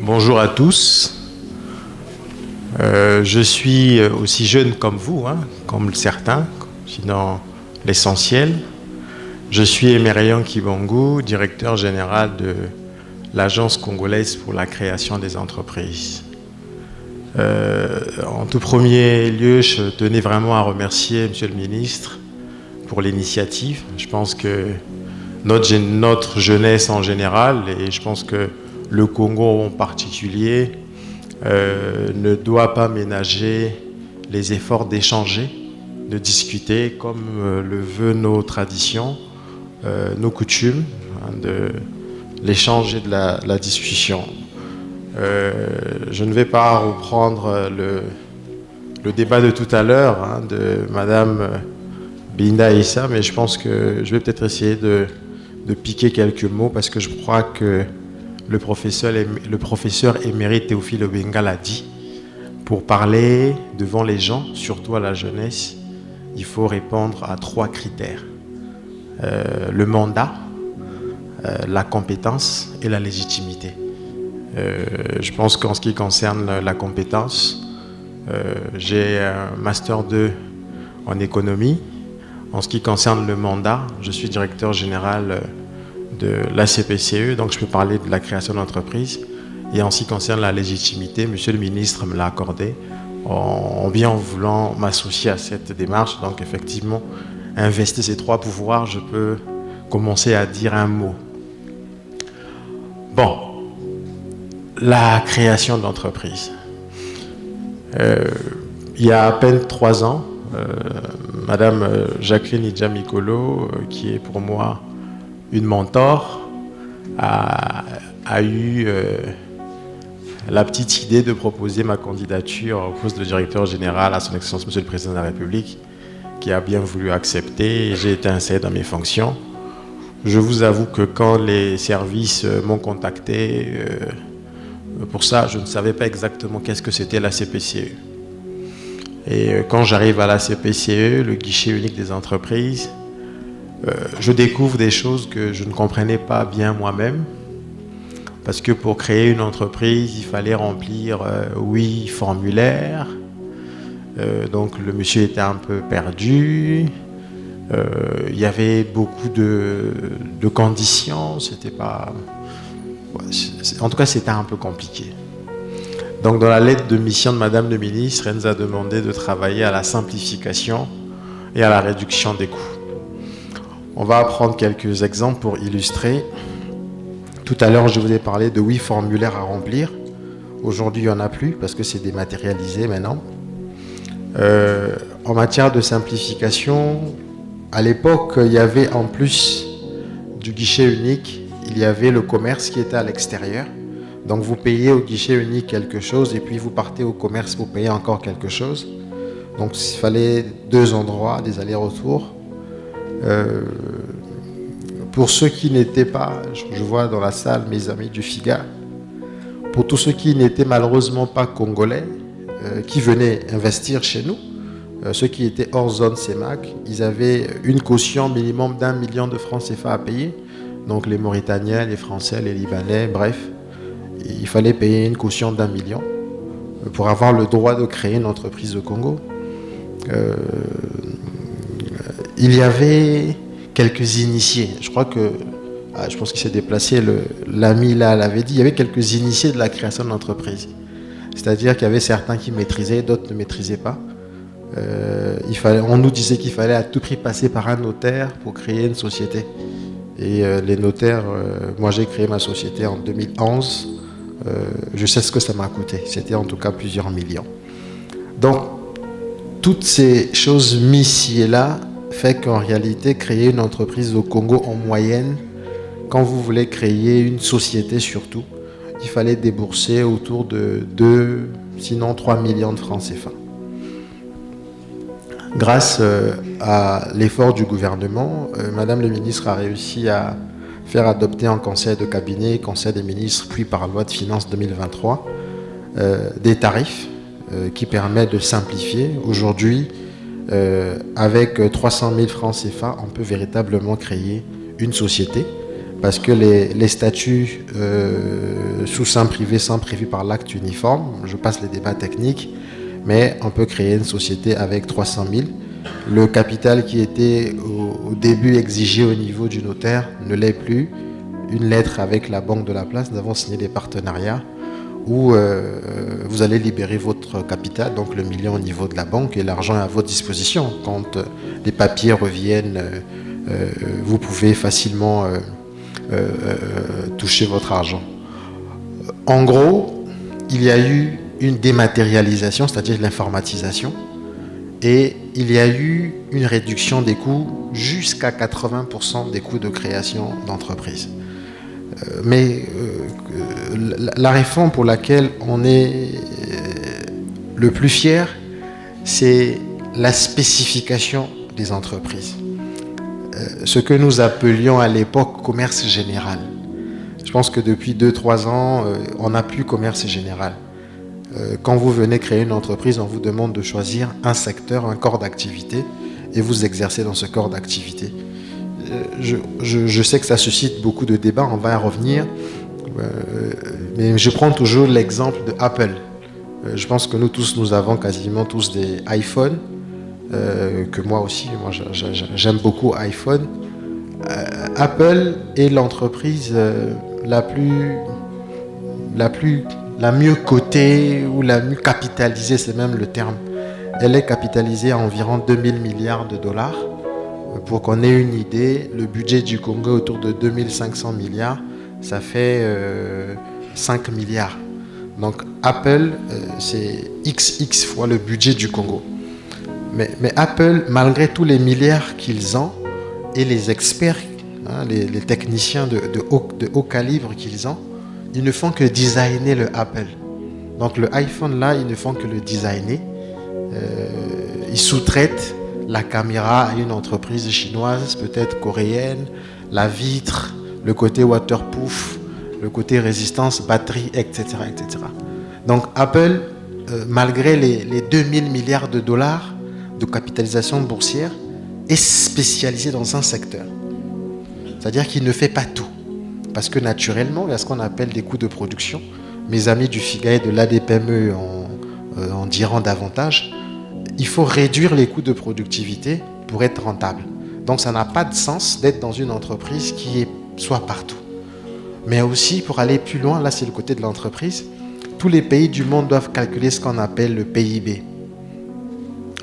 Bonjour à tous. Je suis aussi jeune comme vous, hein, comme certains, sinon l'essentiel. Je suis Emerian Kibongu, directeur général de l'Agence congolaise pour la création des entreprises. En tout premier lieu, je tenais vraiment à remercier Monsieur le ministre pour l'initiative. Je pense que notre jeunesse en général, et je pense que le Congo en particulier, ne doit pas ménager les efforts d'échanger, de discuter comme le veut nos traditions, nos coutumes, hein, de l'échange et de la discussion. Je ne vais pas reprendre le débat de tout à l'heure, hein, de Madame Binda Issa, mais je pense que je vais peut-être essayer de piquer quelques mots parce que je crois que le professeur émérite Théophile Obenga l'a dit. Pour parler devant les gens, surtout à la jeunesse, il faut répondre à 3 critères. Le mandat, la compétence et la légitimité. Je pense qu'en ce qui concerne la compétence, j'ai un Master 2 en économie. En ce qui concerne le mandat, je suis directeur général de la CPCE, donc je peux parler de la création d'entreprise. Et en ce qui concerne la légitimité, Monsieur le ministre me l'a accordé en bien voulant m'associer à cette démarche. Donc effectivement, investir ces 3 pouvoirs, je peux commencer à dire un mot. Bon, la création d'entreprise. Il y a à peine 3 ans, Madame Jacqueline Idjamikolo, qui est pour moi une mentor, a eu la petite idée de proposer ma candidature au poste de directeur général à son Excellence Monsieur le Président de la République, qui a bien voulu accepter, et j'ai été inséré dans mes fonctions. Je vous avoue que quand les services m'ont contacté, pour ça, je ne savais pas exactement qu'est-ce que c'était la CPCE. Et quand j'arrive à la CPCE, le guichet unique des entreprises, je découvre des choses que je ne comprenais pas bien moi-même. Parce que pour créer une entreprise, il fallait remplir 8 formulaires. Donc le monsieur était un peu perdu. Il y avait beaucoup de conditions. C'était pas... En tout cas, c'était un peu compliqué. Donc dans la lettre de mission de Madame le ministre, elle nous a demandé de travailler à la simplification et à la réduction des coûts. On va prendre quelques exemples pour illustrer. Tout à l'heure, je vous ai parlé de 8 formulaires à remplir. Aujourd'hui, il n'y en a plus parce que c'est dématérialisé maintenant. En matière de simplification, à l'époque, il y avait en plus du guichet unique, il y avait le commerce qui était à l'extérieur. Donc vous payez au guichet unique quelque chose et puis vous partez au commerce pour payer encore quelque chose. Donc il fallait 2 endroits, des allers-retours. Pour ceux qui n'étaient pas, je vois dans la salle mes amis du FIGA, pour tous ceux qui n'étaient malheureusement pas congolais, qui venaient investir chez nous, ceux qui étaient hors zone CEMAC, ils avaient une caution minimum d'1 million de francs CFA à payer. Donc les Mauritaniens, les Français, les Libanais, bref, il fallait payer une caution d'1 million pour avoir le droit de créer une entreprise au Congo. Il y avait quelques initiés. Je crois que, je pense qu'il s'est déplacé, l'ami là l'avait dit, il y avait quelques initiés de la création de l'entreprise. C'est-à-dire qu'il y avait certains qui maîtrisaient, d'autres ne maîtrisaient pas. On nous disait qu'il fallait à tout prix passer par un notaire pour créer une société. Et les notaires, moi j'ai créé ma société en 2011. Je sais ce que ça m'a coûté. C'était en tout cas plusieurs millions. Donc, toutes ces choses mises ici et là fait qu'en réalité, créer une entreprise au Congo en moyenne, quand vous voulez créer une société surtout, il fallait débourser autour de 2, sinon 3 millions de francs CFA. Grâce à l'effort du gouvernement, Madame le ministre a réussi à faire adopter en conseil de cabinet, conseil des ministres, puis par loi de finances 2023, des tarifs qui permettent de simplifier. Aujourd'hui, avec 300 000 francs CFA, on peut véritablement créer une société parce que les statuts sous seing privé sont prévus par l'acte uniforme. Je passe les débats techniques, mais on peut créer une société avec 300 000. Le capital qui était au début exigé au niveau du notaire ne l'est plus. Une lettre avec la banque de la place, nous avons signé des partenariats où vous allez libérer votre capital, donc le million au niveau de la banque, et l'argent est à votre disposition. Quand les papiers reviennent, vous pouvez facilement toucher votre argent. En gros, il y a eu une dématérialisation, c'est-à-dire l'informatisation, et il y a eu une réduction des coûts jusqu'à 80% des coûts de création d'entreprise. Mais la réforme pour laquelle on est le plus fier, c'est la spécification des entreprises. Ce que nous appelions à l'époque commerce général. Je pense que depuis 2-3 ans, on n'a plus commerce général. Quand vous venez créer une entreprise, on vous demande de choisir un secteur, un corps d'activité, et vous exercez dans ce corps d'activité. Je sais que ça suscite beaucoup de débats, on va y revenir, mais je prends toujours l'exemple de Apple. Je pense que nous tous, nous avons quasiment tous des iPhones, que moi aussi, j'aime beaucoup iPhone. Apple est l'entreprise la mieux cotée ou la mieux capitalisée, c'est même le terme. Elle est capitalisée à environ 2000 milliards de dollars. Pour qu'on ait une idée, le budget du Congo est autour de 2500 milliards, ça fait 5 milliards. Donc Apple, c'est XX fois le budget du Congo. Mais Apple, malgré tous les milliards qu'ils ont, et les experts, les techniciens de haut calibre qu'ils ont, ils ne font que designer le Apple. Donc le iPhone là, ils ne font que le designer. Ils sous-traitent la caméra à une entreprise chinoise, peut-être coréenne, la vitre, le côté waterproof, le côté résistance, batterie, etc. etc. Donc Apple, malgré les 2000 milliards de dollars de capitalisation boursière, est spécialisé dans un secteur. C'est-à-dire qu'il ne fait pas tout. Parce que naturellement, il y a ce qu'on appelle des coûts de production. Mes amis du FIGA et de l'ADPME en diront davantage. Il faut réduire les coûts de productivité pour être rentable. Donc ça n'a pas de sens d'être dans une entreprise qui soit partout. Mais aussi, pour aller plus loin, là c'est le côté de l'entreprise, tous les pays du monde doivent calculer ce qu'on appelle le PIB.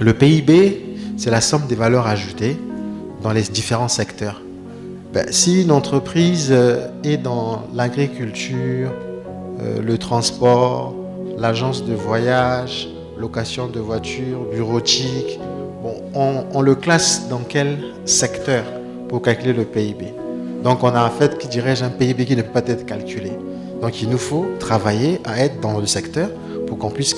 Le PIB, c'est la somme des valeurs ajoutées dans les différents secteurs. Si une entreprise est dans l'agriculture, le transport, l'agence de voyage, location de voitures, bureautique, on le classe dans quel secteur pour calculer le PIB? Donc on a en fait, qui dirais-je, un PIB qui ne peut pas être calculé. Donc il nous faut travailler à être dans le secteur pour qu'on puisse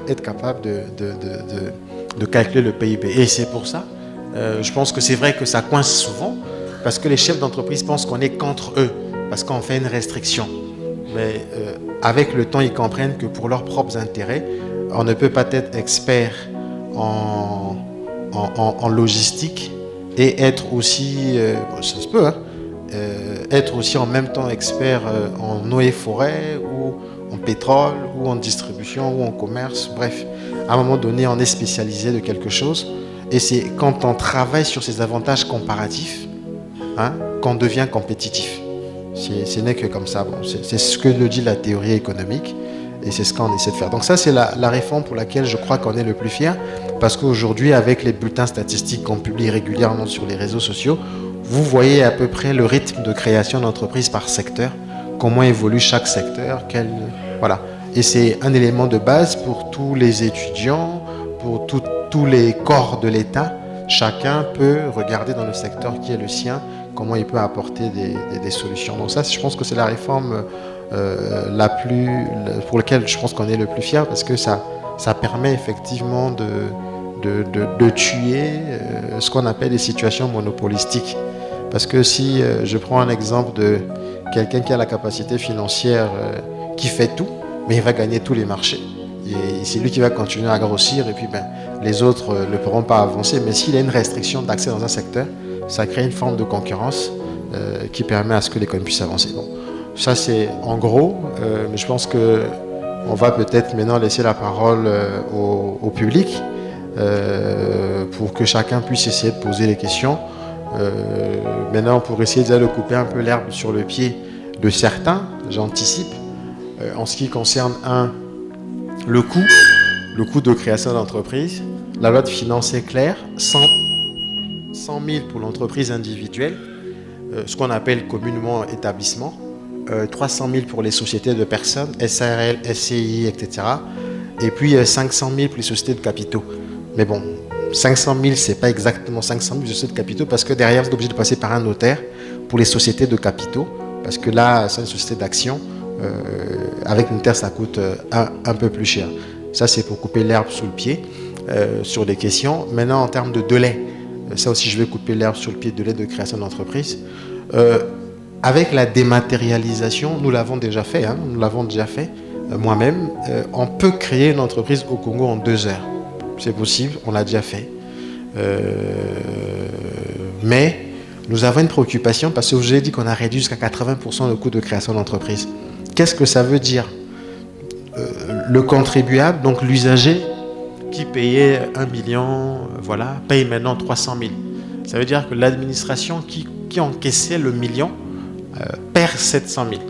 être capable de calculer le PIB. Et c'est pour ça, je pense que c'est vrai que ça coince souvent, parce que les chefs d'entreprise pensent qu'on est contre eux, parce qu'on fait une restriction. Mais avec le temps, ils comprennent que pour leurs propres intérêts, on ne peut pas être expert en logistique et être aussi, ça se peut, être aussi en même temps expert en eau et forêt, ou en pétrole, ou en distribution, ou en commerce. Bref, à un moment donné, on est spécialisé de quelque chose. Et c'est quand on travaille sur ces avantages comparatifs qu'on devient compétitif. Ce n'est que comme ça. Bon, c'est ce que nous dit la théorie économique. Et c'est ce qu'on essaie de faire. Donc ça, c'est la réforme pour laquelle je crois qu'on est le plus fier. Parce qu'aujourd'hui, avec les bulletins statistiques qu'on publie régulièrement sur les réseaux sociaux, vous voyez à peu près le rythme de création d'entreprise par secteur, comment évolue chaque secteur, voilà. Et c'est un élément de base pour tous les étudiants, pour tous les corps de l'État. Chacun peut regarder dans le secteur qui est le sien, comment il peut apporter des solutions. Donc ça, je pense que c'est la réforme pour laquelle je pense qu'on est le plus fier, parce que ça permet effectivement de tuer ce qu'on appelle des situations monopolistiques. Parce que si je prends un exemple de quelqu'un qui a la capacité financière, qui fait tout, mais il va gagner tous les marchés. Et c'est lui qui va continuer à grossir, et puis les autres ne pourront pas avancer. Mais s'il y a une restriction d'accès dans un secteur, ça crée une forme de concurrence, qui permet à ce que l'économie puisse avancer. Bon, ça c'est en gros, mais je pense qu'on va peut-être maintenant laisser la parole au public pour que chacun puisse essayer de poser les questions. Maintenant, pour essayer déjà de couper un peu l'herbe sur le pied de certains, j'anticipe, en ce qui concerne le coût de création d'entreprise. La loi de finances est claire, 100 000 pour l'entreprise individuelle, ce qu'on appelle communément établissement, 300 000 pour les sociétés de personnes, SARL, SCI, etc. Et puis 500 000 pour les sociétés de capitaux. Mais bon, 500 000, ce n'est pas exactement 500 000 sociétés de capitaux parce que derrière, vous êtes obligé de passer par un notaire pour les sociétés de capitaux. Parce que là, c'est une société d'action. Avec une notaire, ça coûte un peu plus cher. Ça, c'est pour couper l'herbe sous le pied sur des questions. Maintenant, en termes de délai, ça aussi, je vais couper l'herbe sur le pied, délai de création d'entreprise. Avec la dématérialisation, nous l'avons déjà fait. Nous l'avons déjà fait moi-même. On peut créer une entreprise au Congo en 2 heures. C'est possible, on l'a déjà fait. Mais nous avons une préoccupation parce que je vous ai dit qu'on a réduit jusqu'à 80% le coût de création d'entreprise. Qu'est-ce que ça veut dire? Le contribuable, donc l'usager qui payait 1 million, voilà, paye maintenant 300 000. Ça veut dire que l'administration qui encaissait le million perd 700 000.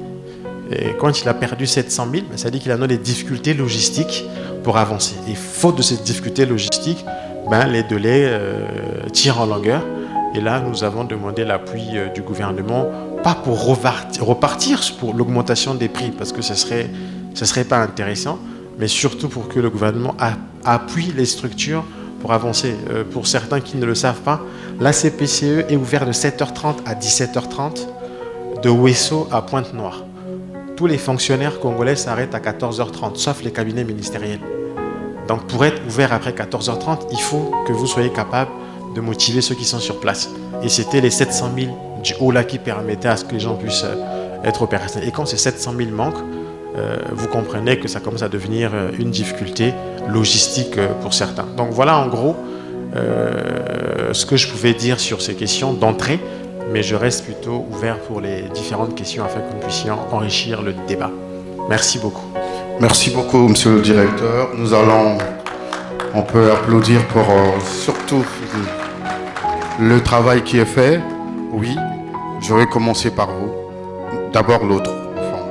Et quand il a perdu 700 000, ça dit qu'il a des difficultés logistiques pour avancer. Et faute de cette difficulté logistique, les délais tirent en longueur. Et là, nous avons demandé l'appui du gouvernement, pas pour repartir pour l'augmentation des prix, parce que ce serait pas intéressant, mais surtout pour que le gouvernement appuie les structures pour avancer. Pour certains qui ne le savent pas, la CPCE est ouverte de 7h30 à 17h30, de Ouesso à Pointe-Noire. Tous les fonctionnaires congolais s'arrêtent à 14h30, sauf les cabinets ministériels. Donc pour être ouvert après 14h30, il faut que vous soyez capable de motiver ceux qui sont sur place. Et c'était les 700 000 du haut là qui permettaient à ce que les gens puissent être opérationnels. Et quand ces 700 000 manquent, vous comprenez que ça commence à devenir une difficulté logistique pour certains. Donc voilà en gros ce que je pouvais dire sur ces questions d'entrée, mais je reste plutôt ouvert pour les différentes questions afin que nous puissions enrichir le débat. Merci beaucoup. Merci beaucoup, monsieur le directeur. On peut applaudir pour surtout le travail qui est fait. Oui, je vais commencer par vous. D'abord l'autre. Enfin,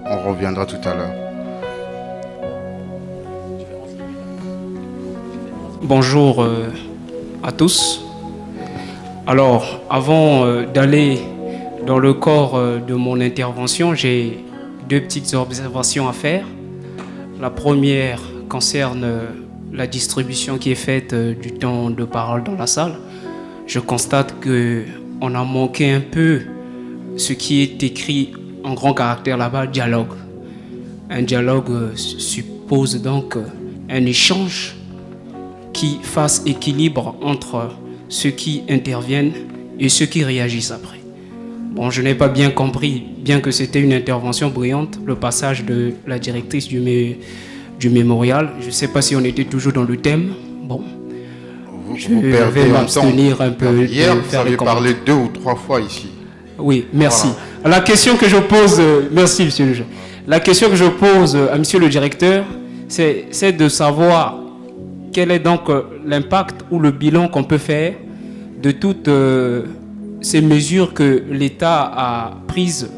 on reviendra tout à l'heure. Bonjour à tous. Alors, avant d'aller dans le corps de mon intervention, j'ai 2 petites observations à faire. La première concerne la distribution qui est faite du temps de parole dans la salle. Je constate qu'on a manqué un peu ce qui est écrit en grand caractère là-bas, dialogue. Un dialogue suppose donc un échange qui fasse équilibre entre ceux qui interviennent et ceux qui réagissent après. Bon, je n'ai pas bien compris, bien que c'était une intervention brillante, le passage de la directrice du mémorial. Je ne sais pas si on était toujours dans le thème. Bon, je vais m'abstenir un peu. Hier, vous avez parlé 2 ou 3 fois ici. Oui, merci. Voilà. La question que je pose, merci monsieur le juge. La question que je pose à monsieur le directeur, c'est de savoir quel est donc l'impact ou le bilan qu'on peut faire de toutes ces mesures que l'État a prises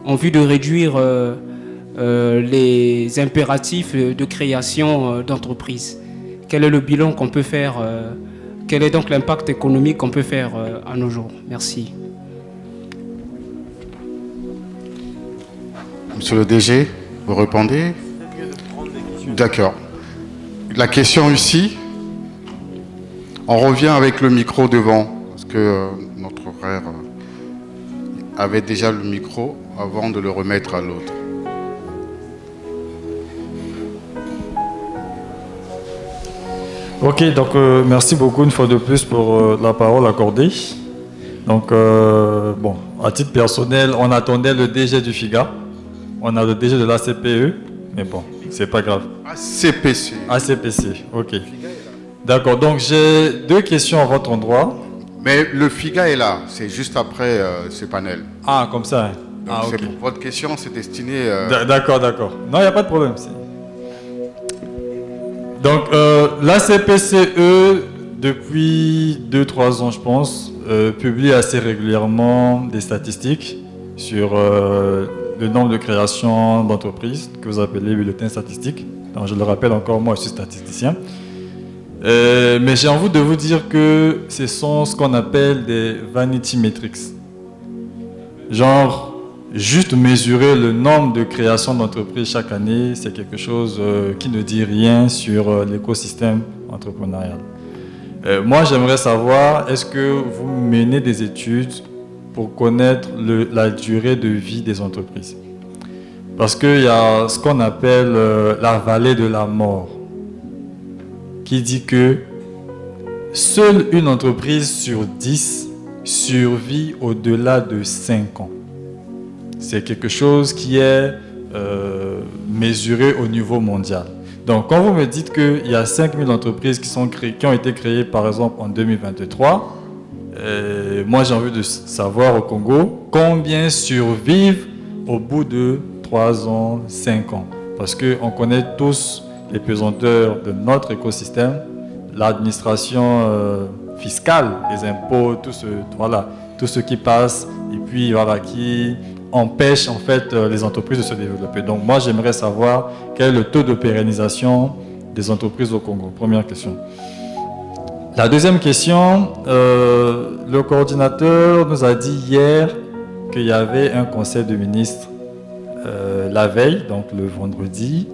en vue de réduire les impératifs de création d'entreprises. Quel est le bilan qu'on peut faire quel est donc l'impact économique qu'on peut faire à nos jours? Merci. Monsieur le DG, vous répondez? D'accord. La question ici, on revient avec le micro devant, parce que notre frère avait déjà le micro avant de le remettre à l'autre. Ok, donc merci beaucoup une fois de plus pour la parole accordée. Donc, bon, à titre personnel, on attendait le DG du FIGA, on a le DG de l'ACPE, mais bon, c'est pas grave. ACPC. ACPC, ok. D'accord, donc j'ai 2 questions à votre endroit. Mais le FIGA est là, c'est juste après ce panel. Ah, comme ça. Donc Ah, ok. pour votre question, c'est destiné... D'accord, d'accord. Non, il n'y a pas de problème. Donc, la CPCE, depuis 2-3 ans, je pense, publie assez régulièrement des statistiques sur le nombre de créations d'entreprises que vous appelez bulletin statistique. Donc, je le rappelle encore, moi, je suis statisticien. Mais j'ai envie de vous dire que ce sont ce qu'on appelle des vanity metrics. Genre, juste mesurer le nombre de créations d'entreprises chaque année, c'est quelque chose qui ne dit rien sur l'écosystème entrepreneurial. Moi, j'aimerais savoir, est-ce que vous menez des études pour connaître la durée de vie des entreprises? Parce qu'il y a ce qu'on appelle la vallée de la mort, qui dit que seule une entreprise sur 10 survit au-delà de 5 ans. C'est quelque chose qui est mesuré au niveau mondial. Donc, quand vous me dites qu'il y a 5000 entreprises qui ont été créées, par exemple, en 2023, moi, j'ai envie de savoir au Congo combien survivent au bout de 3 ans, 5 ans. Parce qu'on connaît tous les pesanteurs de notre écosystème, l'administration fiscale, les impôts, tout ce qui passe, et puis voilà, qui empêche en fait les entreprises de se développer. Donc moi, j'aimerais savoir quel est le taux de pérennisation des entreprises au Congo. Première question. La deuxième question, le coordinateur nous a dit hier qu'il y avait un conseil de ministres la veille, donc le vendredi,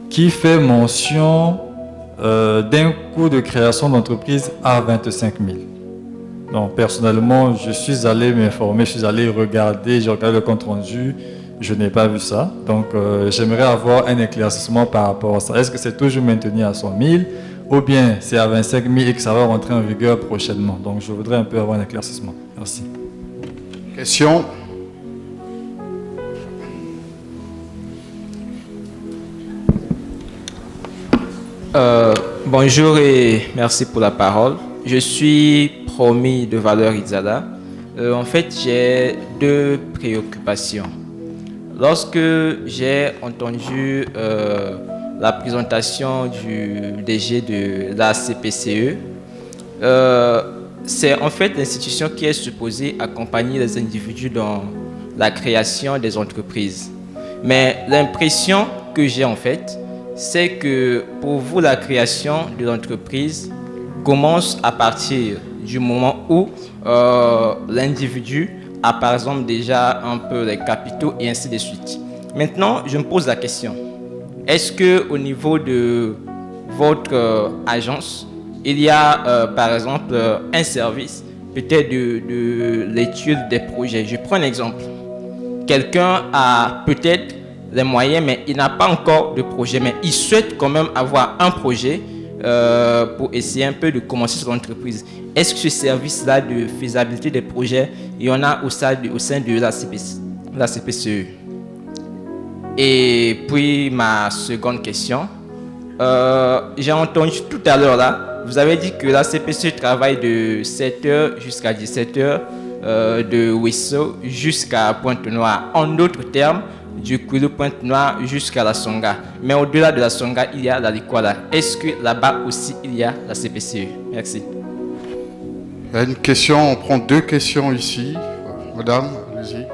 qui fait mention d'un coût de création d'entreprise à 25 000. Donc, personnellement, je suis allé m'informer, je suis allé regarder, j'ai regardé le compte rendu, je n'ai pas vu ça. Donc, j'aimerais avoir un éclaircissement par rapport à ça. Est-ce que c'est toujours maintenu à 100 000 ou bien c'est à 25 000 et que ça va rentrer en vigueur prochainement? Donc, je voudrais un peu avoir un éclaircissement. Merci. Question? Bonjour et merci pour la parole. Je suis promis de Valeur Izada. En fait, j'ai deux préoccupations. Lorsque j'ai entendu la présentation du DG de la CPCE, c'est en fait l'institution qui est supposée accompagner les individus dans la création des entreprises. Mais l'impression que j'ai en fait, c'est que pour vous, la création de l'entreprise commence à partir du moment où l'individu a par exemple déjà un peu les capitaux et ainsi de suite. Maintenant, je me pose la question, est-ce qu'au niveau de votre agence, il y a par exemple un service peut-être de l'étude des projets? Je prends un exemple. Quelqu'un a peut-être les moyens, mais il n'a pas encore de projet, mais il souhaite quand même avoir un projet pour essayer un peu de commencer son entreprise. Est-ce que ce service-là de faisabilité des projets, il y en a au sein de la CPCE? Et puis ma seconde question, j'ai entendu tout à l'heure là, vous avez dit que la CPCE travaille de 7h jusqu'à 17h, de Ouesso jusqu'à Pointe-Noire. En d'autres termes, du Kouilou Pointe-Noire jusqu'à la Songa. Mais au-delà de la Songa, il y a la Likwala. Est-ce que là-bas aussi, il y a la CPCE? Merci. Il y a une question, on prend deux questions ici. Madame, allez-y.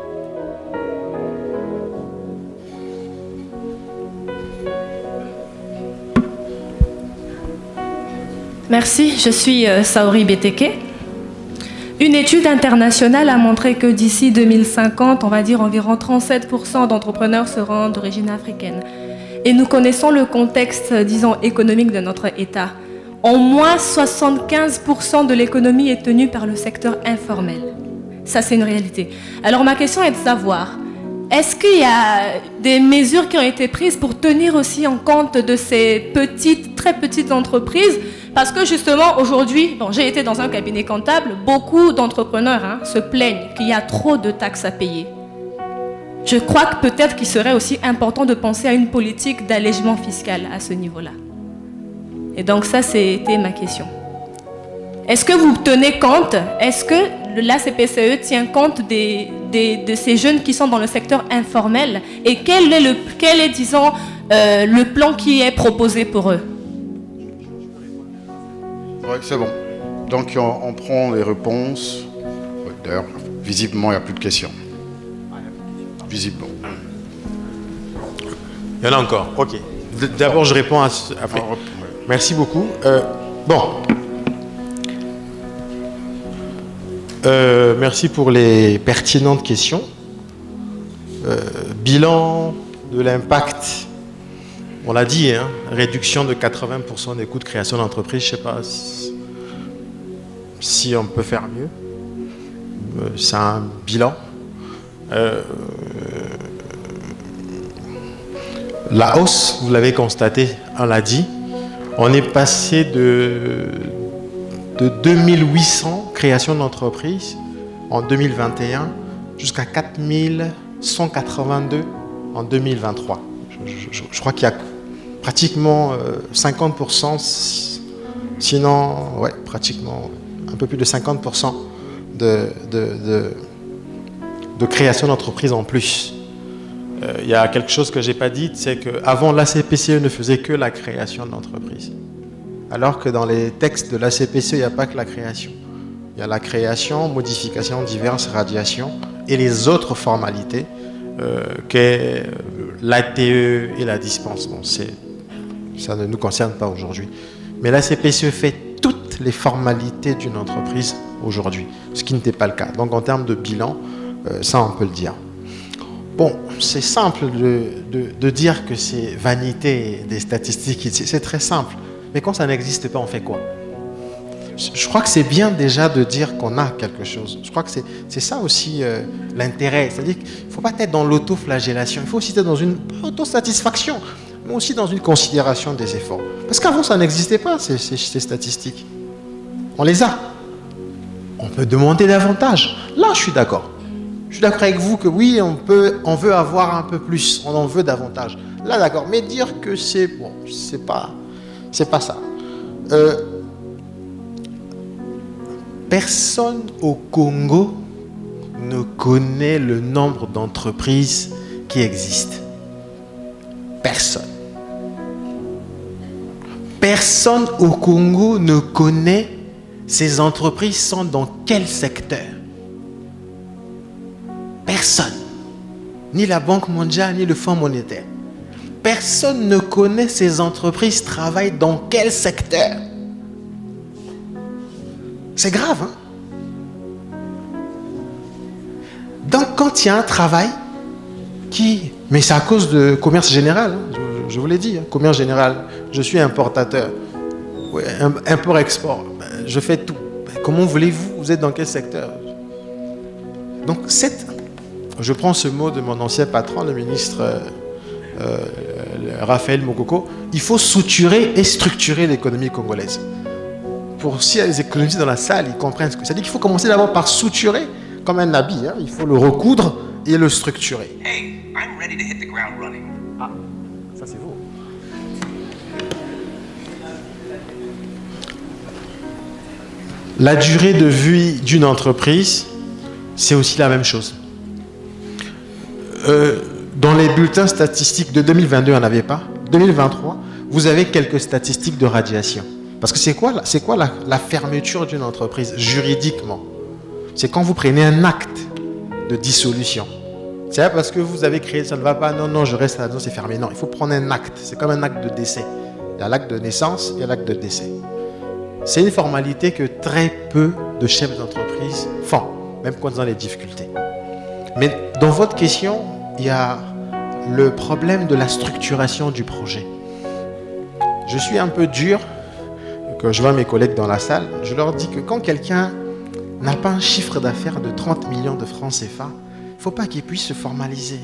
Merci, je suis Saori Beteke. Une étude internationale a montré que d'ici 2050, on va dire environ 37% d'entrepreneurs seront d'origine africaine. Et nous connaissons le contexte, disons, économique de notre État. Au moins 75% de l'économie est tenue par le secteur informel. Ça, c'est une réalité. Alors ma question est de savoir, est-ce qu'il y a des mesures qui ont été prises pour tenir aussi en compte de ces petites, très petites entreprises? Parce que justement, aujourd'hui, bon, j'ai été dans un cabinet comptable, beaucoup d'entrepreneurs se plaignent qu'il y a trop de taxes à payer. Je crois que peut-être qu'il serait aussi important de penser à une politique d'allègement fiscal à ce niveau-là. Et donc ça, c'était ma question. Est-ce que vous tenez compte, est-ce que l'ACPCE tient compte de ces jeunes qui sont dans le secteur informel et quel est disons, le plan qui est proposé pour eux? Oui, c'est bon. Donc on prend les réponses. D'ailleurs, visiblement, il n'y a plus de questions. Visiblement. Il y en a encore. Ok. D'abord, je réponds à... Après. Merci beaucoup. Merci pour les pertinentes questions. Bilan de l'impact, on l'a dit, hein, réduction de 80% des coûts de création d'entreprise. Je ne sais pas si on peut faire mieux. C'est un bilan. La hausse, vous l'avez constaté, on l'a dit, on est passé de 2800 créations d'entreprises en 2021 jusqu'à 4182 en 2023. Je crois qu'il y a pratiquement 50%, sinon, ouais, pratiquement un peu plus de 50% de création d'entreprises en plus. Il y a quelque chose que je n'ai pas dit, c'est qu'avant l'ACPCE ne faisait que la création d'entreprises. Alors que dans les textes de l'ACPCE, il n'y a pas que la création. Il y a la création, modification diverses, radiation et les autres formalités qu'est l'ATE et la dispense. Bon, ça ne nous concerne pas aujourd'hui. Mais l'ACPCE fait toutes les formalités d'une entreprise aujourd'hui, ce qui n'était pas le cas. Donc en termes de bilan, ça on peut le dire. Bon, c'est simple de dire que c'est vanité des statistiques, c'est très simple. Mais quand ça n'existe pas, on fait quoi? Je crois que c'est bien déjà de dire qu'on a quelque chose. Je crois que c'est ça aussi l'intérêt. C'est-à-dire qu'il ne faut pas être dans l'autoflagellation. Il faut aussi être dans une autosatisfaction, mais aussi dans une considération des efforts. Parce qu'avant, ça n'existait pas, ces statistiques. On les a. On peut demander davantage. Là, je suis d'accord. Je suis d'accord avec vous que oui, on veut avoir un peu plus, on en veut davantage. Là, d'accord. Mais dire que c'est bon, c'est pas ça. Personne au Congo ne connaît le nombre d'entreprises qui existent. Personne. Personne au Congo ne connaît ces entreprises sont dans quel secteur. Personne. Ni la Banque mondiale, ni le Fonds monétaire. Personne ne connaît ces entreprises travaillent dans quel secteur. C'est grave, hein? Donc, quand il y a un travail mais c'est à cause de commerce général, hein, je vous l'ai dit, hein, commerce général, je suis importateur, ouais, import-export, je fais tout. Comment voulez-vous, vous êtes dans quel secteur? Donc, je prends ce mot de mon ancien patron, le ministre Raphaël Mokoko, il faut suturer et structurer l'économie congolaise. Pour s'il y a des économistes dans la salle, ils comprennent ce que ça dit qu'il faut commencer d'abord par suturer comme un habit, hein, il faut le recoudre et le structurer. Hey, I'm ready to hit the ground running. Ah, ça c'est vous. La durée de vie d'une entreprise, c'est aussi la même chose. Dans les bulletins statistiques de 2022, on n'avait pas. 2023, vous avez quelques statistiques de radiation. Parce que c'est quoi la fermeture d'une entreprise juridiquement? C'est quand vous prenez un acte de dissolution. C'est pas parce que vous avez créé, ça ne va pas, non, je reste à la maison, c'est fermé. Non, il faut prendre un acte. C'est comme un acte de décès. Il y a l'acte de naissance et l'acte de décès. C'est une formalité que très peu de chefs d'entreprise font, même quand ils ont des difficultés. Mais dans votre question, il y a le problème de la structuration du projet. Je suis un peu dur, quand je vois mes collègues dans la salle, je leur dis que quand quelqu'un n'a pas un chiffre d'affaires de 30 millions de francs CFA, il ne faut pas qu'il puisse se formaliser.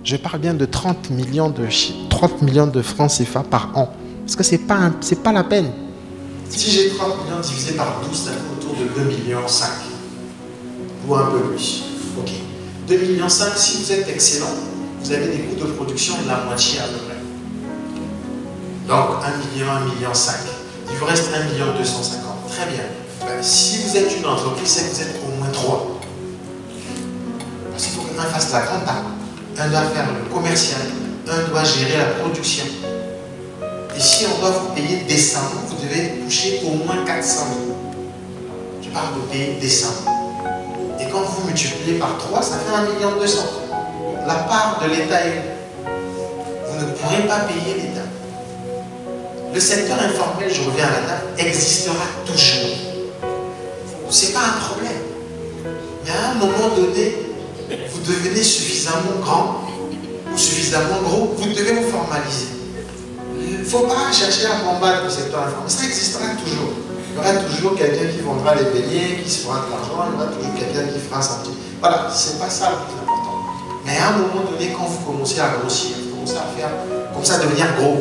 Je parle bien de 30 millions de francs CFA par an. Parce que ce n'est pas la peine. Si j'ai 30 millions divisé par 12, ça fait autour de 2,5 millions. Ou un peu plus. Ok. 2,5 millions, si vous êtes excellent, vous avez des coûts de production de la moitié à peu près. Donc 1 million, 1,5 million. Il vous reste 1,250 million. Très bien. Ben, si vous êtes une entreprise, c'est que vous êtes au moins 3. Parce qu'il faut qu'un fasse la compta, un doit faire le commercial, un doit gérer la production. Et si on doit vous payer décemment, vous devez toucher au moins 400 000. Je parle de payer décemment. Et quand vous multipliez par 3, ça fait 1 200 000. La part de l'État est... Vous ne pourrez pas payer l'État. Le secteur informel, je reviens à la table, existera toujours. Ce n'est pas un problème. Mais à un moment donné, vous devenez suffisamment grand ou suffisamment gros, vous devez vous formaliser. Il ne faut pas chercher à combattre le secteur informel. Ça existera toujours. Il y aura toujours quelqu'un qui vendra les beignets, qui se fera de l'argent, il y aura toujours quelqu'un qui fera ça. Voilà, ce n'est pas ça le plus important. Mais à un moment donné, quand vous commencez à grossir, vous commencez à faire, comme ça, devenir gros,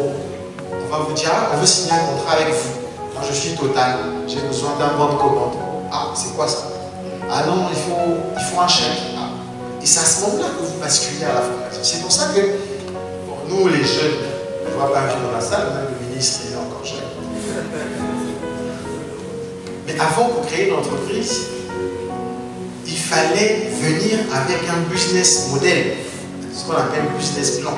on va vous dire, ah, on veut signer un contrat avec vous. Moi, je suis Total, j'ai besoin d'un bon de commande. Ah, c'est quoi ça? Ah non, il faut un chèque. Ah. Et c'est à ce moment-là que vous basculez à la formation. C'est pour ça que, bon, nous, les jeunes, je ne vois pas un vieux dans la salle, même le ministre est encore jeune. Mais avant de créer une entreprise, il fallait venir avec un business model, ce qu'on appelle le business plan.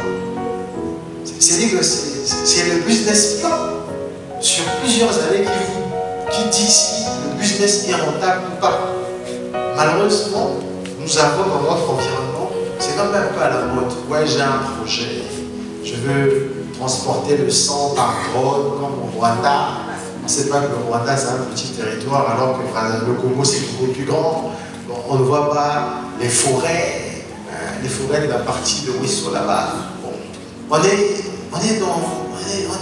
C'est le business plan sur plusieurs années qui dit si le business est rentable ou pas. Malheureusement, nous avons dans notre environnement, c'est quand même un peu à la mode. Ouais, j'ai un projet, je veux transporter le sang par drone comme au Rwanda. On ne sait pas que le Rwanda c'est un petit territoire alors que le Congo c'est beaucoup plus grand. Bon, on ne voit pas les forêts de la partie de Wisso là-bas. Bon, on est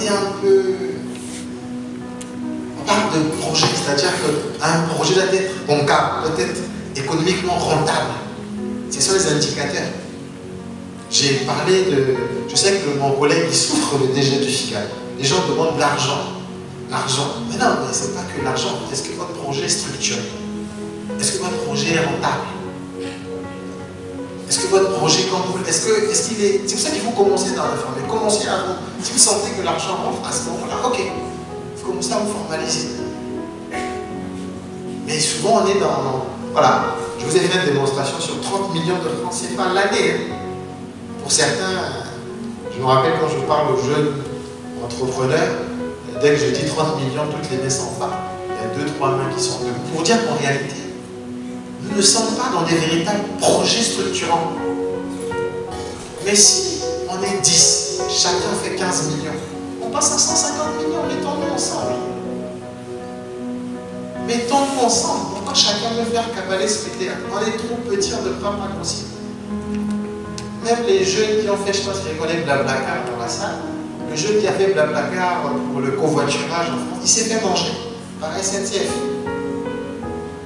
un peu... On parle de projet, c'est-à-dire qu'un projet doit être bancable, doit être économiquement rentable. Ce sont les indicateurs. J'ai parlé de... Je sais que mon collègue il souffre le DG du FIGA. Les gens demandent de l'argent. L'argent. Mais non, mais ce n'est pas que l'argent. Est-ce que votre projet est structuré? Est-ce que votre projet est rentable? Est-ce que votre projet, quand vous... Est-ce qu'il est... C'est pour ça qu'il faut commencer dans l'informel. Commencez à vous... Si vous sentez que l'argent rentre à ce moment-là, ok. Il faut commencer à vous formaliser. Mais souvent, on est dans... Voilà. Je vous ai fait une démonstration sur 30 millions de francs CFA l'année. Pour certains, je me rappelle quand je parle aux jeunes entrepreneurs, dès que je dis 30 millions, toutes les mains s'en partent. Il y a 2-3 mains qui sont debout. Pour dire qu'en réalité, nous ne sommes pas dans des véritables projets structurants. Mais si on est 10, chacun fait 15 millions, on passe à 150 millions, mettons-nous ensemble. Mettons-nous ensemble. Pourquoi chacun veut faire cavaler ce théâtre? On est trop petits, on ne prend pas possible. Même les jeunes qui ont fait, je pense qu'ils connaissent Blablacar dans la salle, le jeune qui a fait Blablacar pour le covoiturage en France, il s'est fait manger par SNCF.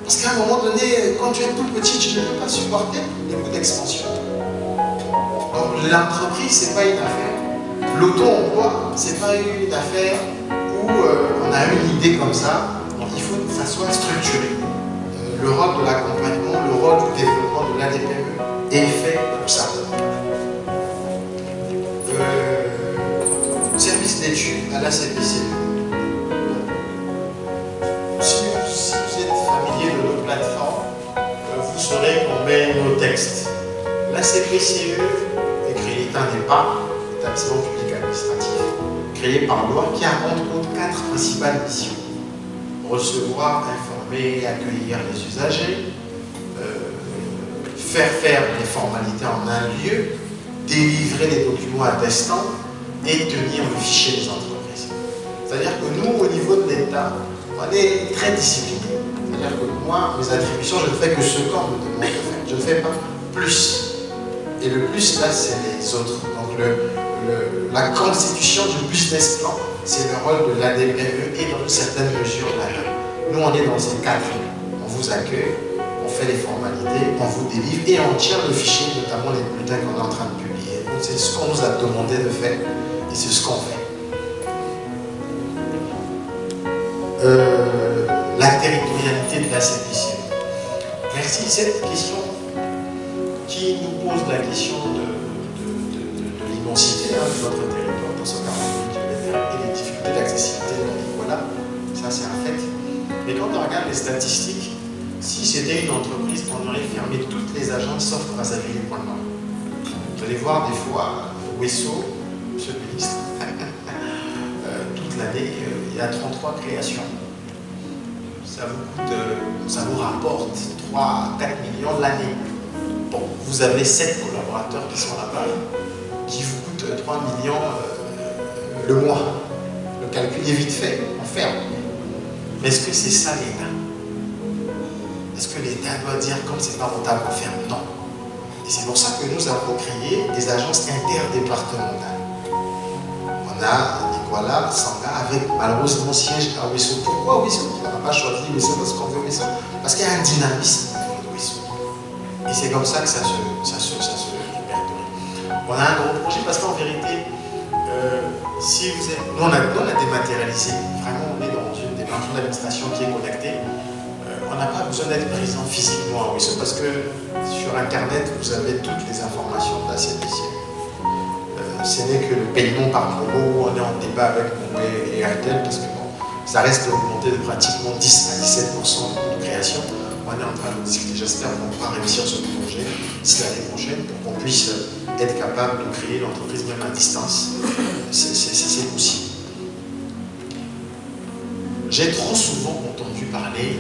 Parce qu'à un moment donné, quand tu es tout petit, tu ne peux pas supporter les coûts d'expansion. Donc l'entreprise, ce n'est pas une affaire. L'auto-emploi, ce n'est pas une affaire où on a une idée comme ça. Donc il faut que ça soit structuré. Le rôle de l'accompagnement, le rôle du développement de l'ADPME est fait pour ça. Service d'études à la CPCE. Si vous êtes familier de nos plateformes, vous saurez qu'on met nos textes. La CPCE est créée, est un EPA, établissement public administratif, créé par loi, qui a entre autres 4 principales missions. Recevoir, informer et accueillir les usagers, faire les formalités en un lieu, délivrer les documents attestants et tenir le fichier des entreprises. C'est-à-dire que nous, au niveau de l'État, on est très discipliné. C'est-à-dire que moi, mes attributions, je ne fais que ce qu'on me demande de faire. Je ne fais pas plus. Et le plus, là, c'est les autres. Donc, la constitution du business plan, c'est le rôle de l'ADPME et dans une certaine mesure là. Nous, on est dans ces 4. On vous accueille, on fait les formalités, on vous délivre et on tient le fichier, notamment les bulletins qu'on est en train de publier. Donc, c'est ce qu'on nous a demandé de faire et c'est ce qu'on fait. La territorialité de la CPCE. Merci. Cette question qui nous pose la question de l'immensité de notre territoire, dans son 48 km et les difficultés d'accessibilité de la vie. Voilà, ça c'est un fait. Mais quand on regarde les statistiques, si c'était une entreprise, on aurait fermé toutes les agences sauf Brazzaville et Pointe-Noire. Vous allez voir des fois, Wesso, monsieur le ministre, toute l'année, il y a 33 créations. Ça vous rapporte 3 à 4 millions l'année. Bon, vous avez 7 collaborateurs qui sont là-bas, qui vous coûtent 3 millions le mois. Le calcul est vite fait, on ferme. Mais est-ce que c'est ça l'État? Est-ce que l'État doit dire comme c'est pas rentable, on ferme? Non. Et c'est pour ça que nous avons créé des agences interdépartementales. On a Nicolas Sanga avec malheureusement siège à Wesso. Pourquoi Wesso? On n'a pas choisi Wesso parce qu'on veut Wesso. Parce qu'il y a un dynamisme au niveau de Wesso. Et c'est comme ça que ça se répertorie. On a un gros projet parce qu'en vérité, si vous êtes, nous on a dématérialisé. Vraiment, on est dans une démarche d'administration qui est connectée. On n'a pas besoin d'être présent physiquement à Wesso parce que sur Internet, vous avez toutes les informations de la CPC. Ce n'est que le paiement par promo, on est en débat avec Momo et Airtel parce que bon, ça reste augmenté de pratiquement 10 à 17% de création. On est en train de discuter, j'espère qu'on pourra réussir ce projet d'ici l'année prochaine pour qu'on puisse être capable de créer l'entreprise même à distance. C'est possible. J'ai trop souvent entendu parler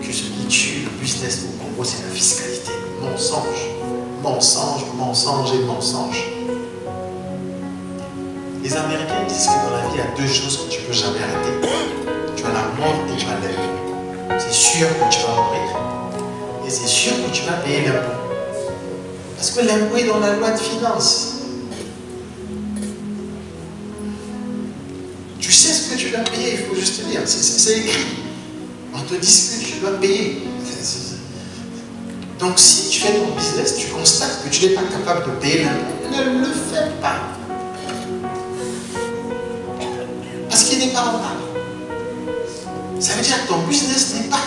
que ce qui tue le business au Congo, c'est la fiscalité. Mensonge, mensonge, mensonge et mensonge. Les Américains disent que dans la vie, il y a 2 choses que tu ne peux jamais arrêter. Tu as la mort et tu as l'impôt. C'est sûr que tu vas mourir et c'est sûr que tu vas payer l'impôt. Parce que l'impôt est dans la loi de finances. Tu sais ce que tu dois payer, il faut juste te dire. C'est écrit. On te dit ce que tu dois payer. Donc si tu fais ton business, tu constates que tu n'es pas capable de payer l'impôt, ne le fais pas. Parce qu'il n'est pas rentable. Ça veut dire que ton business n'est pas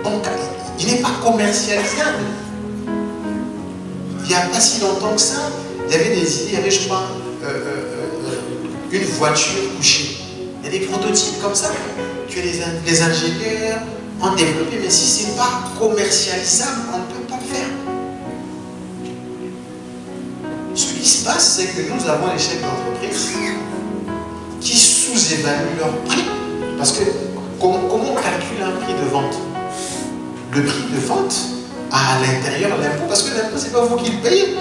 bancable, il n'est pas commercialisable. Il n'y a pas si longtemps que ça, il y avait des idées, il y avait, je crois, une voiture couchée. Il y a des prototypes comme ça que les ingénieurs ont développé, mais si ce n'est pas commercialisable, on ne peut pas le faire. Ce qui se passe, c'est que nous avons les chefs d'entreprise qui sous-évaluent leur prix. Parce que comment on calcule un prix de vente? Le prix de vente a à l'intérieur l'impôt, parce que l'impôt, ce n'est pas vous qui le payez.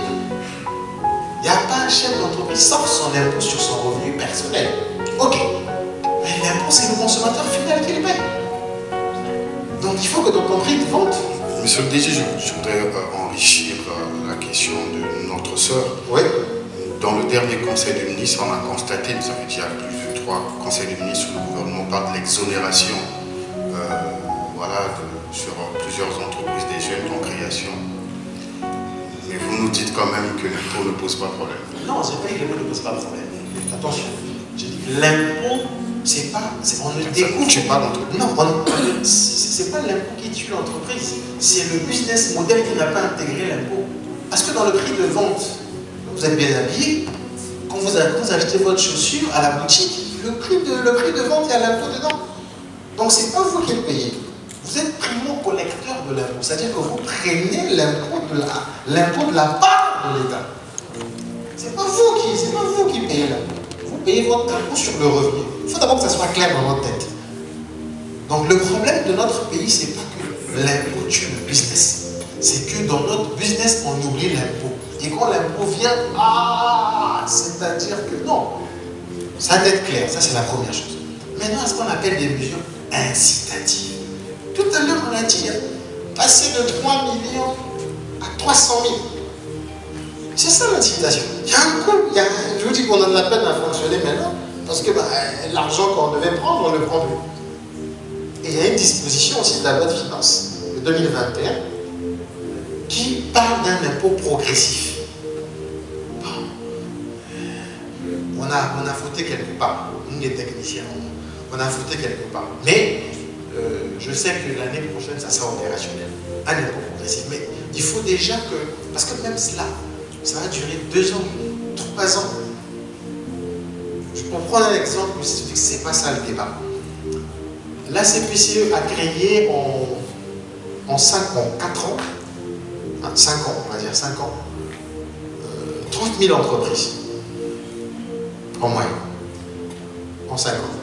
Il n'y a pas un chef d'entreprise sort son impôt sur son revenu personnel. Ok. Mais l'impôt, c'est le consommateur final qui le paye. Donc il faut que dans ton prix de vente... Monsieur le DG, je voudrais enrichir la question de notre sœur. Oui. Dans le dernier Conseil des ministres, on a constaté, ça fait déjà plus de 3 conseils des ministres, le gouvernement parle de l'exonération sur plusieurs entreprises des jeunes en création. Mais vous nous dites quand même que l'impôt ne pose pas de problème. Non, c'est pas que l'impôt ne pose pas de problème. Attention, j'ai dit l'impôt, c'est pas... On ne découvre pas l'entreprise. Non, c'est pas l'impôt qui tue l'entreprise. C'est le business model qui n'a pas intégré l'impôt. Parce que dans le prix de vente, vous êtes bien habillé, quand vous achetez votre chaussure à la boutique, le prix de vente, il y a l'impôt dedans. Donc c'est pas vous qui le payez. Vous êtes primo-collecteur de l'impôt. C'est-à-dire que vous prenez l'impôt de la part de l'État. C'est pas vous qui payez l'impôt. Vous payez votre impôt sur le revenu. Il faut d'abord que ça soit clair dans votre tête. Donc le problème de notre pays, c'est pas que l'impôt tue le business. C'est que dans notre business, on oublie l'impôt. Et quand l'impôt vient, c'est-à-dire que non. Ça doit être clair, ça c'est la première chose. Maintenant, ce qu'on appelle des mesures incitatives. Tout à l'heure, on a dit, passer de 3 millions à 300 000. C'est ça l'incitation. Il y a un coût, je vous dis qu'on a de la peine à fonctionner maintenant, parce que l'argent qu'on devait prendre, on ne le prend plus. Et il y a une disposition aussi de la loi de finances de 2021 qui parle d'un impôt progressif. Bon. On a fauté quelque part, nous les techniciens, on a fauté quelque part. Mais je sais que l'année prochaine, ça sera opérationnel. Un impôt progressif. Mais il faut déjà que, parce que même cela, ça va durer 2 ans, 3 ans. Je peux prendre un exemple, mais ce n'est pas ça le débat. la CPCE a créé en 4 ans, 5 ans, on va dire 5 ans, 30 000 entreprises en moyenne, en 5 ans.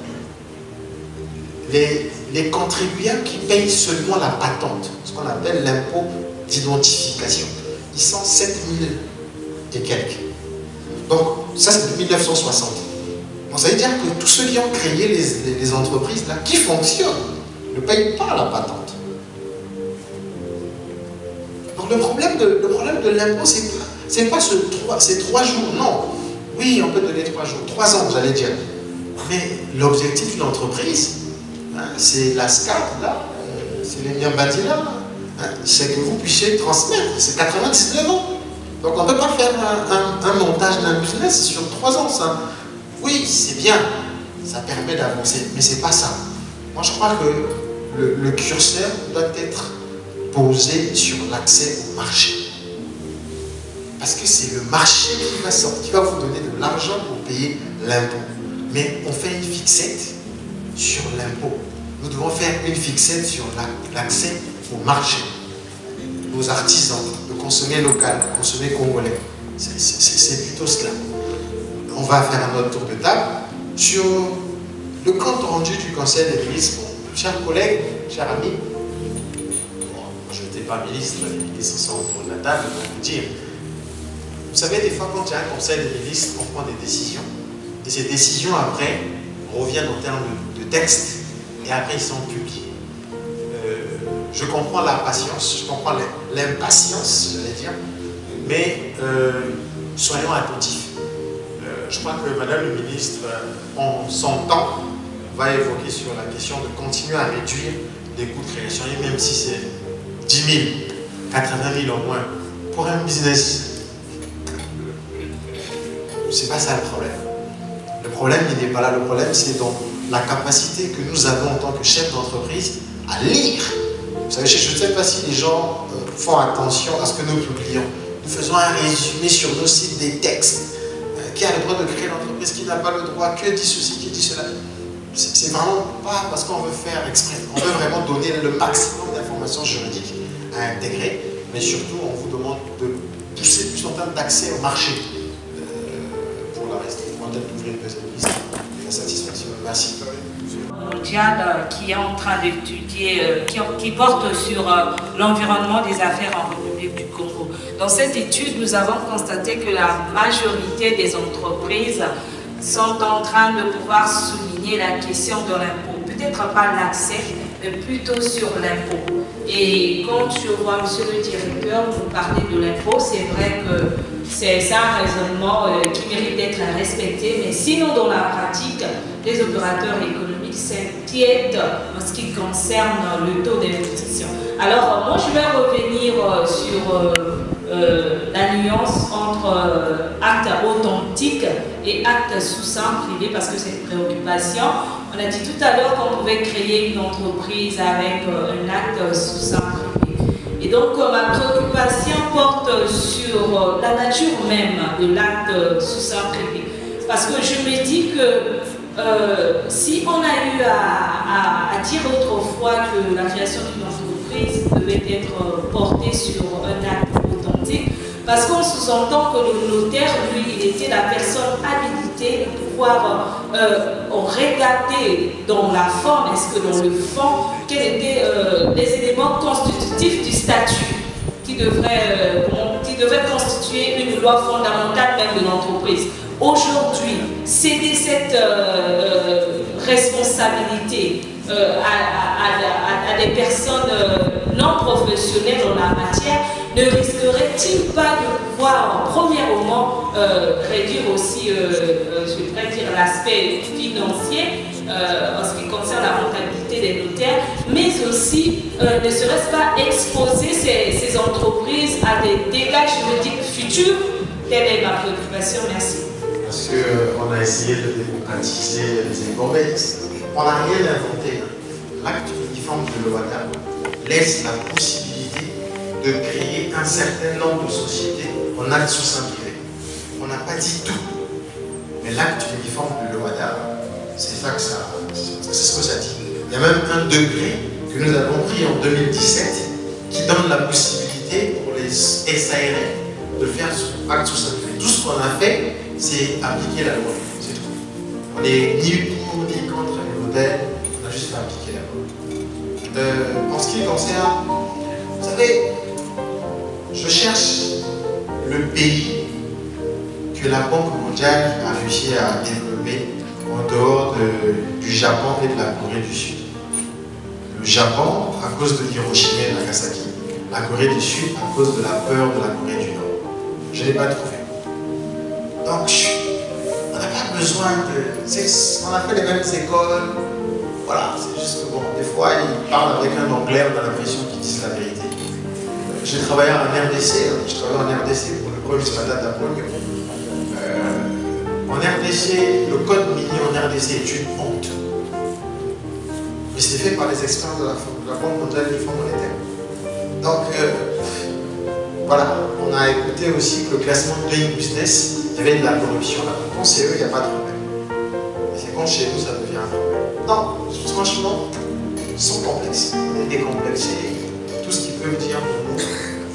Les contribuables qui payent seulement la patente, ce qu'on appelle l'impôt d'identification, ils sont 7 000 et quelques. Donc, ça c'est de 1960. Donc, ça veut dire que tous ceux qui ont créé les entreprises là, qui fonctionnent, ne payent pas la patente. Donc, le problème de l'impôt, c'est pas ces 3 jours, non. Oui, on peut donner 3 jours, 3 ans, j'allais dire. Mais l'objectif d'une entreprise, hein, c'est la SCAT, là, c'est les Nyambadi là, hein, c'est que vous puissiez transmettre. C'est 99 ans. Donc on ne peut pas faire un montage d'un business sur 3 ans. Ça. Oui, c'est bien, ça permet d'avancer, mais c'est pas ça. Moi je crois que le curseur doit être posé sur l'accès au marché. Parce que c'est le marché qui va vous donner de l'argent pour payer l'impôt. Mais on fait une fixette sur l'impôt. Nous devons faire une fixette sur l'accès au marché. Nos artisans, de consommer local, de consommer congolais. C'est plutôt cela. On va faire un autre tour de table sur le compte rendu du Conseil des ministres. Bon, chers collègues, chers amis, bon, je n'étais pas ministre, les ministres sont autour de la table, pour vous dire. Vous savez, des fois, quand il y a un Conseil des ministres, on prend des décisions. Et ces décisions, après, reviennent en termes de texte, et après, ils sont publiés. Je comprends la patience, je comprends l'impatience, j'allais dire, mais soyons attentifs. Je crois que Madame le ministre, en son temps, va évoquer sur la question de continuer à réduire les coûts de création, et même si c'est 10 000, 80 000 au moins, pour un business, c'est pas ça le problème. Le problème, il n'est pas là. Le problème, c'est dans la capacité que nous avons en tant que chef d'entreprise à lire. Vous savez, je ne sais pas si les gens font attention à ce que nous publions. Nous faisons un résumé sur nos sites des textes. Qui a le droit de créer l'entreprise, qui n'a pas le droit, que dit ceci, qui dit cela. C'est vraiment pas parce qu'on veut faire exprès. On veut vraiment donner le maximum d'informations juridiques à intégrer, mais surtout, on vous demande de pousser plus en termes d'accès au marché. Pour la reste, on va peut-être ouvrir une deuxième liste de la satisfaction. Merci. Mondial qui est en train d'étudier, qui porte sur l'environnement des affaires en République du Congo. Dans cette étude, nous avons constaté que la majorité des entreprises sont en train de pouvoir souligner la question de l'impôt. Peut-être pas l'accès, mais plutôt sur l'impôt. Et quand je vois monsieur le directeur nous parler de l'impôt, c'est vrai que c'est un raisonnement qui mérite d'être respecté, mais sinon dans la pratique, les opérateurs économiques s'inquiètent en ce qui concerne le taux d'investissement. Alors moi je vais revenir sur la nuance entre acte authentique et acte sous seing privé, parce que c'est une préoccupation. On a dit tout à l'heure qu'on pouvait créer une entreprise avec un acte sous seing privé. Et donc ma préoccupation porte sur la nature même de l'acte sous seing privé. Parce que je me dis que si on a eu à dire autrefois que la création d'une entreprise devait être portée sur un acte authentique, parce qu'on sous-entend que le notaire, lui, il était la personne habilitée de pouvoir regarder dans la forme, est-ce que dans le fond, quels étaient les éléments constitutifs du statut qui devrait constituer une loi fondamentale même de l'entreprise. Aujourd'hui, céder cette responsabilité à des personnes non professionnelles en la matière ne risquerait-il pas de pouvoir, premièrement, réduire aussi, je voudrais dire, l'aspect financier en ce qui concerne la rentabilité des notaires, mais aussi, ne serait-ce pas exposer ces entreprises à des dégâts juridiques futurs? Telle est ma préoccupation. Merci. Parce qu'on a essayé de démocratiser les impôts, mais on n'a rien inventé. L'acte uniforme de l'OADA laisse la possibilité de créer un certain nombre de sociétés en acte sous seing privé. On n'a pas dit tout, mais l'acte uniforme de l'OADA, c'est ça que ça, c'est ce que ça dit. Il y a même un degré que nous avons pris en 2017 qui donne la possibilité pour les SARL de faire acte sous secret. Tout ce qu'on a fait, c'est appliquer la loi. C'est tout. On n'est ni pour ni contre les modèles, on a juste fait appliquer la loi. En ce qui concerne, vous savez, je cherche le pays que la Banque mondiale a réussi à développer en dehors du Japon et de la Corée du Sud. Le Japon, à cause de Hiroshima et Nagasaki. La Corée du Sud, à cause de la peur de la Corée du Nord. Je ne l'ai pas trouvé. Donc, on n'a pas besoin de... On a fait les mêmes écoles. Voilà, c'est juste que bon, des fois, ils parlent avec un anglais, on a l'impression qu'ils disent la vérité. J'ai travaillé en RDC, pour le projet Data Pogno. En RDC, le code minier en RDC est une honte. Mais c'était fait par les experts de la Banque mondiale du Fonds monétaire. Donc, voilà, on a écouté aussi que le classement de Doing Business, il y avait de la corruption là. Quand c'est eux, il n'y a pas de problème. Mais c'est quand chez nous, ça devient un problème. Non, franchement, sans complexe. On est décomplexé. Tout ce qu'ils peuvent dire pour nous,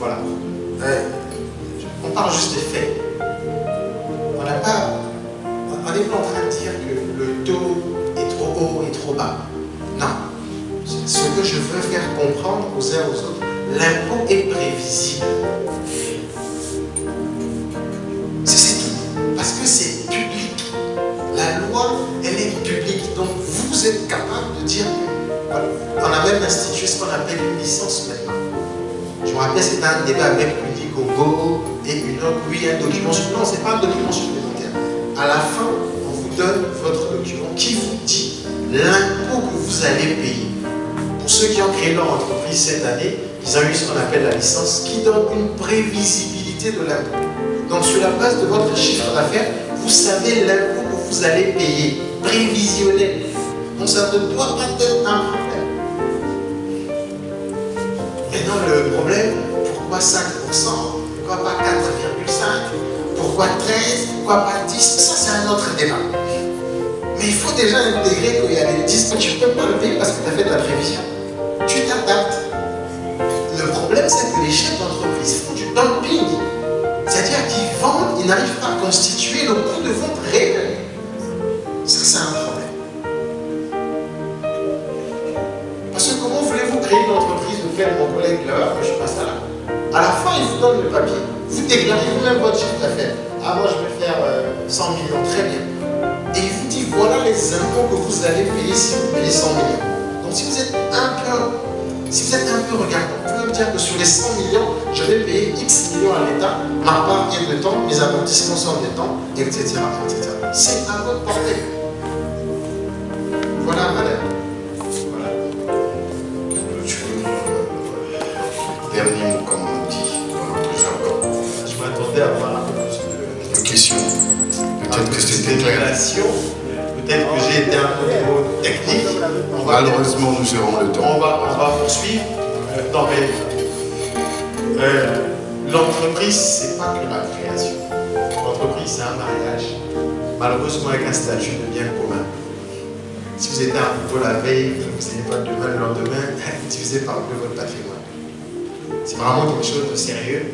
voilà. On parle juste des faits. On n'est pas en train de dire que le taux est trop haut et trop bas. Non. Ce que je veux faire comprendre aux uns aux autres, l'impôt est prévisible. C'est tout. Parce que c'est public. La loi, elle est publique. Donc vous êtes capable de dire, voilà. On a même institué ce qu'on appelle une licence maintenant. Je me rappelle, c'était un débat avec Unicongo et une autre, oui, un document supplémentaire. Non, ce n'est pas un document supplémentaire. À la fin, on vous donne votre document qui vous dit l'impôt que vous allez payer. Pour ceux qui ont créé leur entreprise cette année, ils ont eu ce qu'on appelle la licence qui donne une prévisibilité de l'impôt. Donc sur la base de votre chiffre d'affaires, vous savez l'impôt que vous allez payer, prévisionnel. Donc ça ne doit pas être un problème. Maintenant le problème, pourquoi 5%? Pourquoi pas 4,5%? Pourquoi 13%? Pourquoi pas 10%? Ça c'est un autre débat. Mais il faut déjà intégrer qu'il y a des 10 que tu ne peux pas le payer parce que tu as fait de la prévision. Tu t'adaptes. Le problème, c'est que les chefs d'entreprise font du dumping. C'est-à-dire qu'ils vendent, ils n'arrivent pas à constituer le coût de vente réel. Ça, c'est un problème. Parce que comment voulez-vous créer une entreprise de faire mon collègue là, je passe là. À la fin, ils vous donnent le papier. Vous déclarez vous-même votre chiffre d'affaires. Ah, moi, je vais faire 100 millions, très bien. Et il vous dit, voilà les impôts que vous allez payer si vous payez 100 millions. Donc si vous êtes un peu regardant, vous pouvez me dire que sur les 100 millions, je vais payer X millions à l'État, ma part est de temps, mes amortissements sont de temps, etc. etc. C'est à votre portée. Voilà, madame. Voilà. Dernier mot, comme on dit dans notre jargon. Je m'attendais à avoir un peu plus de questions. Peut-être que c'était clair. Peut-être que j'ai été un peu trop technique. Malheureusement, nous aurons le temps. On va poursuivre. Non, mais l'entreprise, c'est pas que la création. L'entreprise, c'est un mariage. Malheureusement, avec un statut de bien commun. Si vous êtes un peu la veille, vous n'avez pas demain le lendemain, divisez par deux votre patrimoine. C'est vraiment quelque chose de sérieux.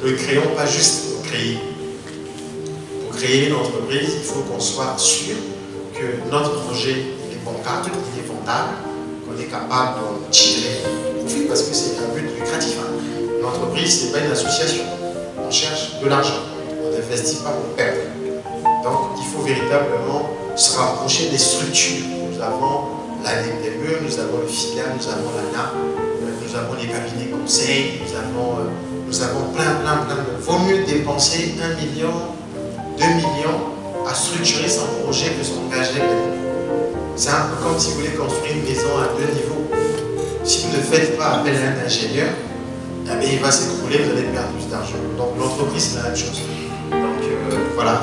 Ne créons pas juste pour créer. Pour créer une entreprise, il faut qu'on soit sûr que notre projet est bancable, il est vendable, qu'on est capable d'en tirer profit parce que c'est un but lucratif. Hein. Une entreprise, ce n'est pas une association. On cherche de l'argent. On n'investit pas pour perdre. Donc, il faut véritablement se rapprocher des structures. Nous avons la DPME, nous avons le FIDA, nous avons l'ANA, nous avons les cabinets conseils, nous avons plein de... Il vaut mieux dépenser 1 million, 2 millions à structurer son projet que s'engager avec. C'est un peu comme si vous voulez construire une maison à 2 niveaux. Si vous ne faites pas appel à un ingénieur, eh bien, il va s'écrouler, vous allez perdre plus d'argent. Donc l'entreprise, c'est la même chose. Donc voilà.